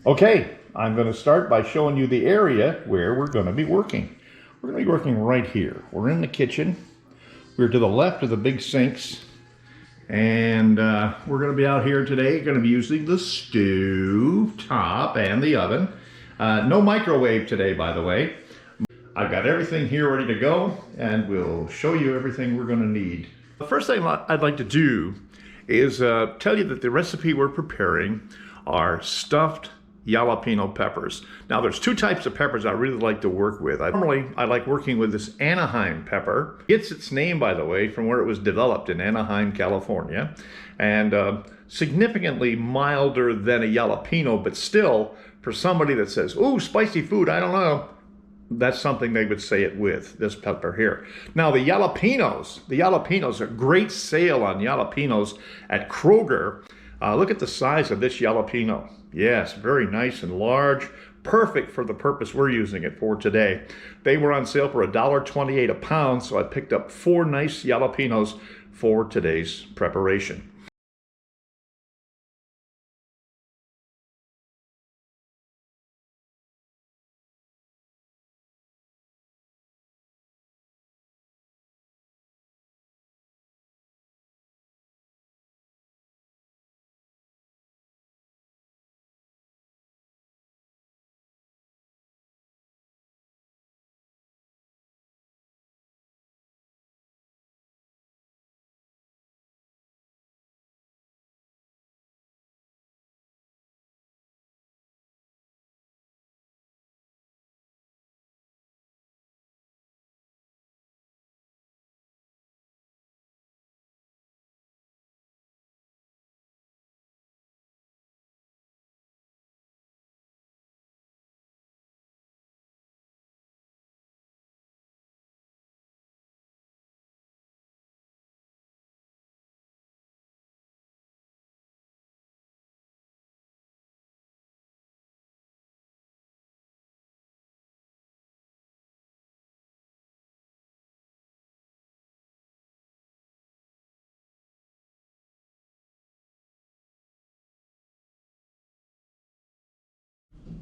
Okay, I'm going to start by showing you the area where we're going to be working. We're going to be working right here. We're in the kitchen. We're to the left of the big sinks. And we're going to be out here today, going to be using the stove top and the oven. No microwave today, by the way. I've got everything here ready to go, and we'll show you everything we're going to need. The first thing I'd like to do is tell you that the recipe we're preparing are stuffed jalapeno peppers. Now there's two types of peppers I really like to work with. I like working with this Anaheim pepper. It's its name, by the way, from where it was developed in Anaheim, California, and significantly milder than a jalapeno, but still, for somebody that says, "Ooh, spicy food, I don't know," that's something they would say it with, this pepper here. Now the jalapenos, a great sale on jalapenos at Kroger. Look at the size of this jalapeno. Yes, very nice and large, perfect for the purpose we're using it for today. They were on sale for $1.28 a pound, so I picked up 4 nice jalapenos for today's preparation.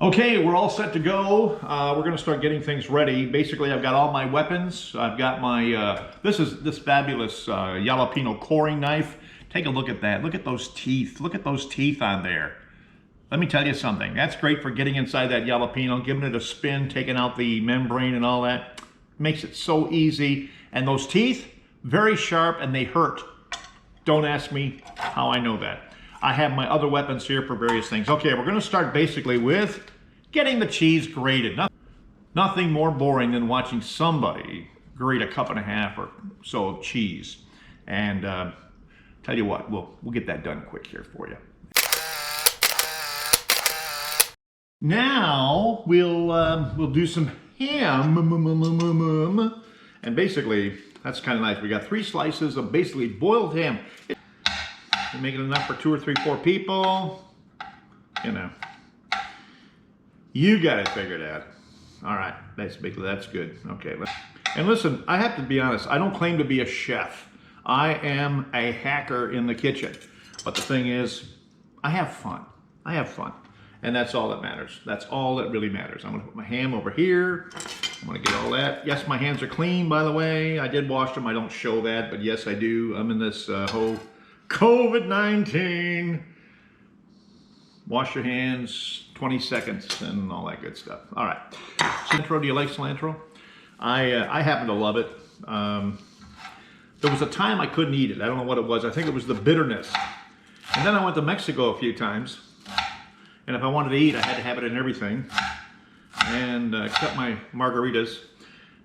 Okay, we're all set to go. We're going to start getting things ready. Basically, I've got all my weapons. I've got my, this fabulous jalapeno coring knife. Take a look at that. Look at those teeth. Look at those teeth on there. Let me tell you something. That's great for getting inside that jalapeno, giving it a spin, taking out the membrane and all that. Makes it so easy. And those teeth, very sharp, and they hurt. Don't ask me how I know that. I have my other weapons here for various things. Okay, we're going to start basically with getting the cheese grated. Nothing more boring than watching somebody grate a 1.5 cups or so of cheese. And tell you what, we'll get that done quick here for you. Now we'll do some ham. And basically, that's kind of nice. We got 3 slices of basically boiled ham. You're making enough for 2 or 3, 4 people. You know. You got it figured out. All right, basically that's good. Okay, and listen, I have to be honest, I don't claim to be a chef. I am a hacker in the kitchen. But the thing is, I have fun. I have fun. And that's all that matters. That's all that really matters. I'm gonna put my ham over here. I'm gonna get all that. Yes, my hands are clean, by the way. I did wash them, I don't show that, but yes, I do. I'm in this whole COVID-19. Wash your hands, 20 seconds, and all that good stuff. All right. Cilantro, do you like cilantro? I happen to love it. There was a time I couldn't eat it. I don't know what it was. I think it was the bitterness. And then I went to Mexico a few times. And if I wanted to eat, I had to have it in everything. And cut my margaritas.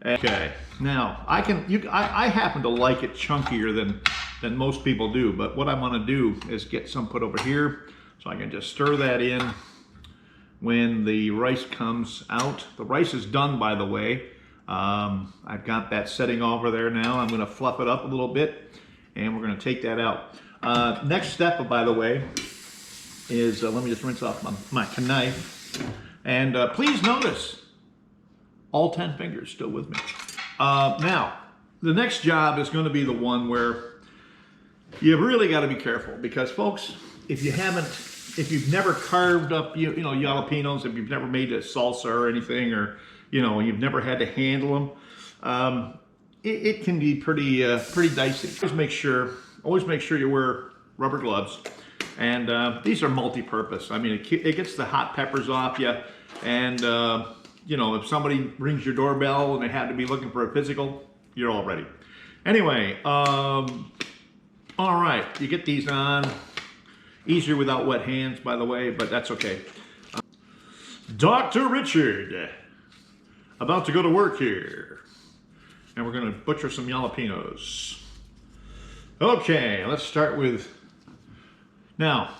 Okay. Now, I happen to like it chunkier than most people do. But what I'm going to do is get some put over here. So I can just stir that in when the rice comes out. The rice is done, by the way. I've got that setting over there now. I'm going to fluff it up a little bit, and we're going to take that out. Next step, by the way, is let me just rinse off my knife. And please notice, all 10 fingers still with me. Now, the next job is going to be the one where you really got to be careful, because folks, if you haven't if you've never carved up, you know, jalapenos, if you've never made a salsa or anything, or, you know, you've never had to handle them, it can be pretty dicey. Always make sure you wear rubber gloves. And these are multi-purpose. I mean, it gets the hot peppers off you. And, you know, if somebody rings your doorbell and they had to be looking for a physical, you're all ready. Anyway, all right, you get these on. Easier without wet hands, by the way, but that's okay. Dr. Richard, about to go to work here. And we're gonna butcher some jalapenos. Okay, let's start with, now,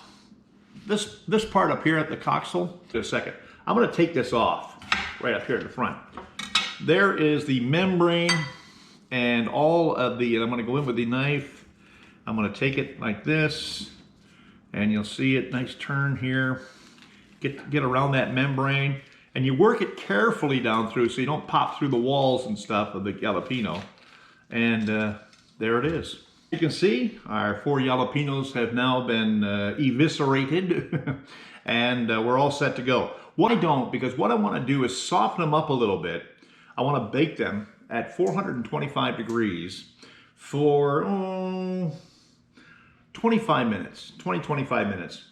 this part up here at the coxswain, just a second. I'm gonna take this off, right up here at the front. There is the membrane and all of the, and I'm gonna go in with the knife. I'm gonna take it like this, and you'll see it, nice turn here. Get around that membrane, and you work it carefully down through so you don't pop through the walls and stuff of the jalapeno. And there it is. You can see our 4 jalapenos have now been eviscerated, and we're all set to go. What I don't, because what I want to do is soften them up a little bit. I want to bake them at 425 degrees for 25 minutes, 25 minutes.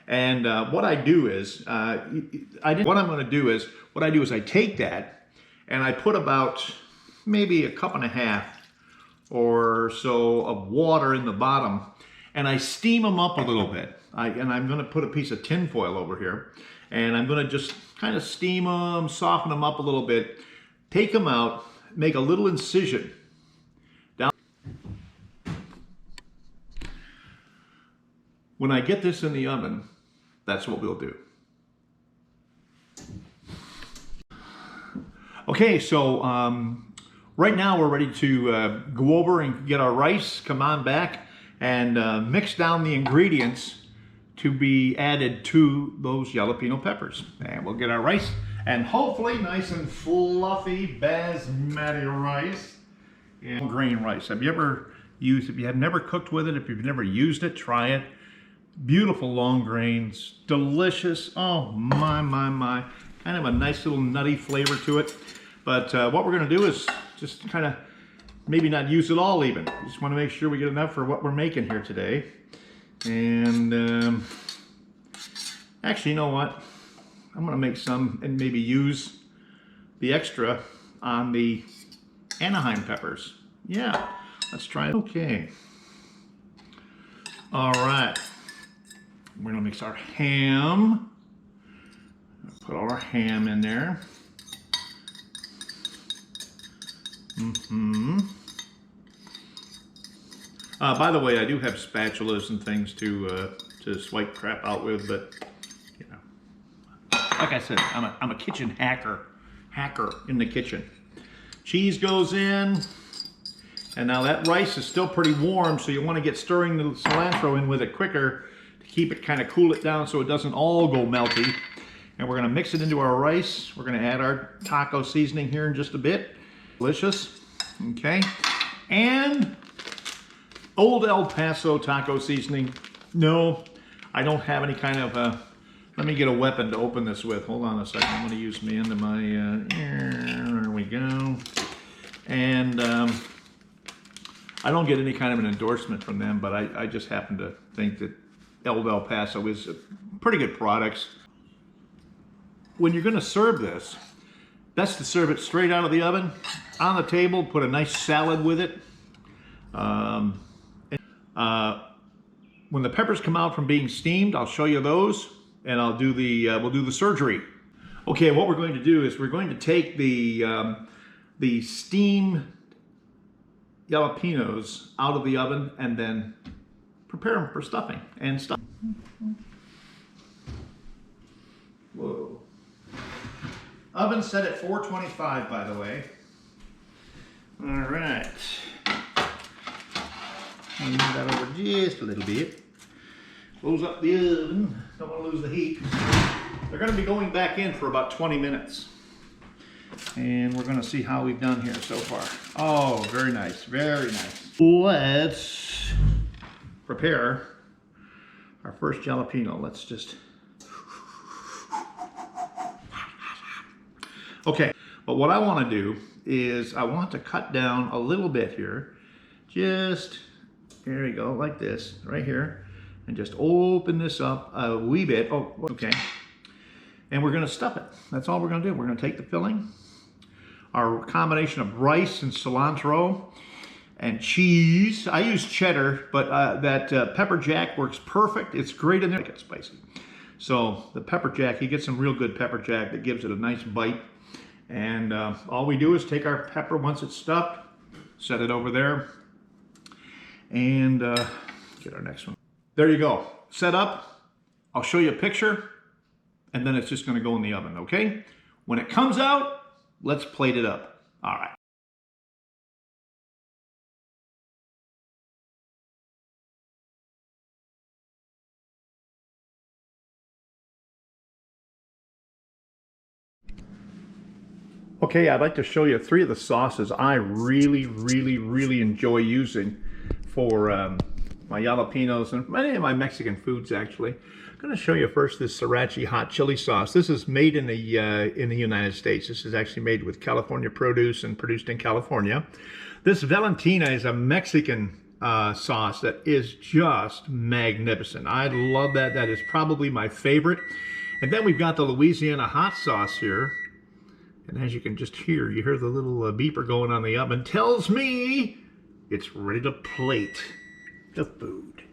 And what I do is, what I'm going to do is, what I do is I take that and I put about maybe a cup and a half or so of water in the bottom, and I steam them up a little bit. And I'm going to put a piece of tin foil over here, and I'm going to just kind of steam them, soften them up a little bit, take them out, make a little incision down. When I get this in the oven, that's what we'll do. Okay, so right now we're ready to go over and get our rice. Come on back and mix down the ingredients to be added to those jalapeno peppers. And we'll get our rice, and hopefully nice and fluffy basmati rice. And grain rice. Have you ever used, if you have never cooked with it, if you've never used it, try it. Beautiful long grains, delicious. Oh my, my, my. Kind of a nice little nutty flavor to it. But what we're gonna do is just kind of maybe not use it all even. Just wanna make sure we get enough for what we're making here today. And actually, you know what? I'm gonna make some and maybe use the extra on the Anaheim peppers. Yeah, let's try it. Okay. All right. We're gonna mix our ham. Put all our ham in there. By the way, I do have spatulas and things to swipe crap out with, but you know, like I said, I'm a kitchen hacker in the kitchen. Cheese goes in, and now that rice is still pretty warm, so you want to get stirring the cilantro in with it quicker to keep it, kind of cool it down so it doesn't all go melty. And we're going to mix it into our rice. We're going to add our taco seasoning here in just a bit. Delicious. Okay. And Old El Paso taco seasoning. No, I don't have any kind of let me get a weapon to open this with. Hold on a second. I'm going to use me into my, there we go. And I don't get any kind of an endorsement from them, but I just happen to think that Old El Paso is pretty good products. When you're going to serve this, best to serve it straight out of the oven, on the table, put a nice salad with it. When the peppers come out from being steamed, I'll show you those, and I'll do the we'll do the surgery. Okay, what we're going to do is we're going to take the steamed jalapenos out of the oven and then prepare them for stuffing and stuff. Whoa. Oven set at 425, by the way. All right. I'll move that over just a little bit. Close up the oven. Don't want to lose the heat. They're going to be going back in for about 20 minutes. And we're going to see how we've done here so far. Oh, very nice. Very nice. Let's prepare our first jalapeno. Let's just... Okay, but what I want to do is I want to cut down a little bit here. Just, there we go, like this, right here. And just open this up a wee bit. Oh, okay. And we're gonna stuff it. That's all we're gonna do. We're gonna take the filling, our combination of rice and cilantro and cheese. I use cheddar, but that pepper jack works perfect. It's great in there. It gets spicy. So the pepper jack, you get some real good pepper jack that gives it a nice bite. And all we do is take our pepper once it's stuffed, set it over there, and get our next one. There you go, set up. I'll show you a picture, and then it's just gonna go in the oven, okay? When it comes out, let's plate it up. All right. Okay, I'd like to show you 3 of the sauces I really enjoy using for my jalapenos and many of my Mexican foods, actually. I'm going to show you first this sriracha hot chili sauce. This is made in the United States. This is actually made with California produce and produced in California. This Valentina is a Mexican sauce that is just magnificent. I love that. That is probably my favorite. And then we've got the Louisiana hot sauce here. And as you can just hear, you hear the little beeper going on the oven. Tells me it's ready to plate the food.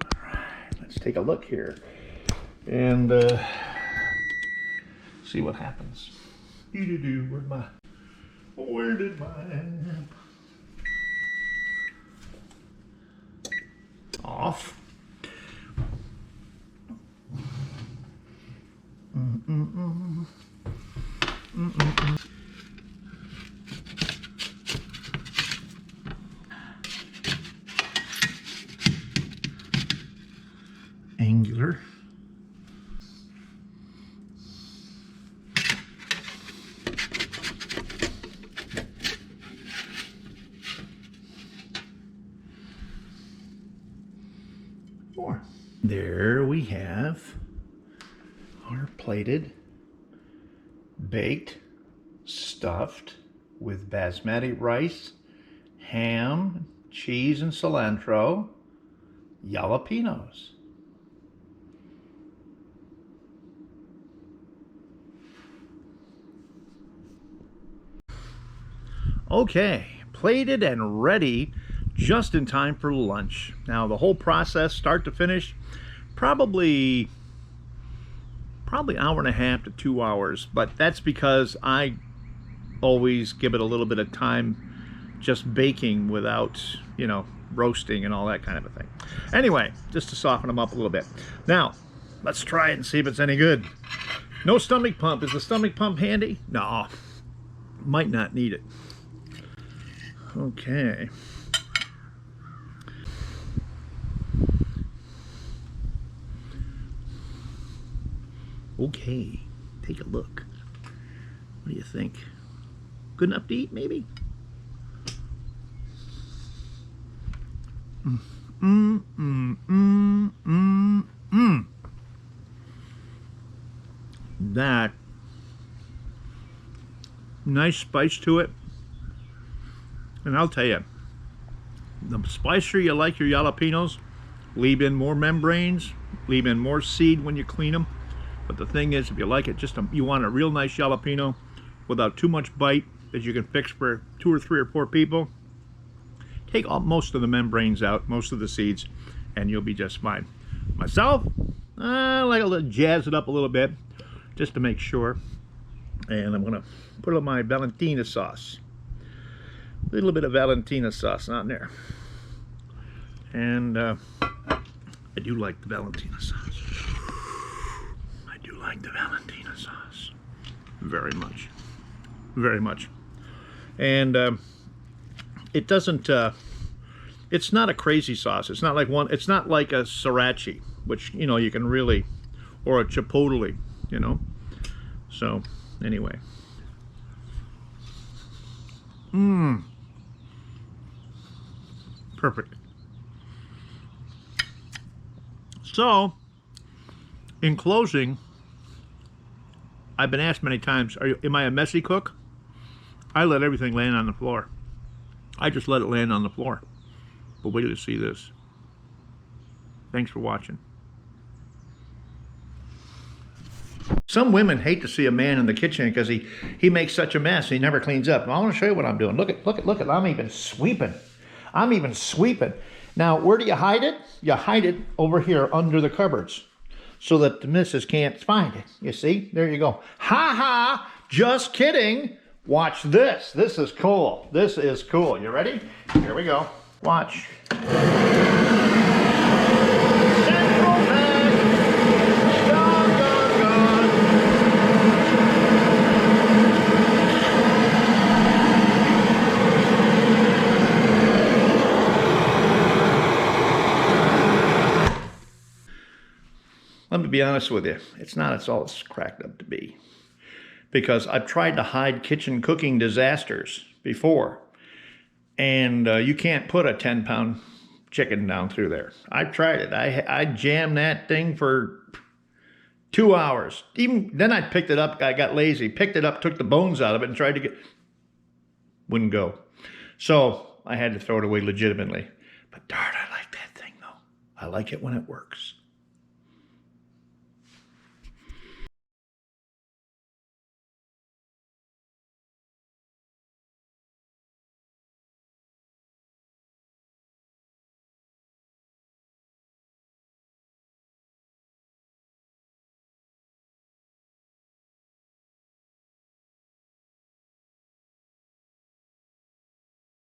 All right, let's take a look here and see what happens. Where did my off? Angular. More. There we have our plated, baked, stuffed with basmati rice, ham, cheese, and cilantro jalapenos. Okay, plated and ready just in time for lunch. Now the whole process, start to finish, probably an hour and a half to 2 hours, but that's because I always give it a little bit of time just baking without, you know, roasting and all that kind of a thing. Anyway, just to soften them up a little bit. Now, let's try it and see if it's any good. No stomach pump. Is the stomach pump handy? No, might not need it. Okay. Okay, take a look. What do you think? Good enough to eat, maybe? That nice spice to it. And I'll tell you, the spicier you like your jalapenos, leave in more membranes, leave in more seed when you clean them. But the thing is, if you like it, you want a real nice jalapeno without too much bite that you can fix for 2 or 3 or 4 people. Take most of the membranes out, most of the seeds, and you'll be just fine. Myself, I like to jazz it up a little bit just to make sure. And I'm gonna put on my Valentina sauce. A little bit of Valentina sauce on there. And I do like the Valentina sauce. I do like the Valentina sauce. Very much. Very much. And it doesn't, it's not a crazy sauce. It's not like it's not like a sriracha, which, you know, you can really, or a chipotle, you know. So, anyway. Perfect. So, in closing, I've been asked many times, am I a messy cook? I let everything land on the floor. I just let it land on the floor. But wait till you see this. Thanks for watching. Some women hate to see a man in the kitchen because he makes such a mess. He never cleans up. I want to show you what I'm doing. Look at. I'm even sweeping. Now, where do you hide it? You hide it over here under the cupboards so that the missus can't find it. You see? There you go. Ha ha! Just kidding. Watch this. This is cool. This is cool. You ready? Here we go. Watch. Let me be honest with you. It's all it's cracked up to be. Because I've tried to hide kitchen cooking disasters before. And you can't put a 10-pound chicken down through there. I've tried it. I jammed that thing for 2 hours. Even then I picked it up. I got lazy. Picked it up, took the bones out of it, and tried to get... Wouldn't go. So I had to throw it away legitimately. But darn, I like that thing, though. I like it when it works.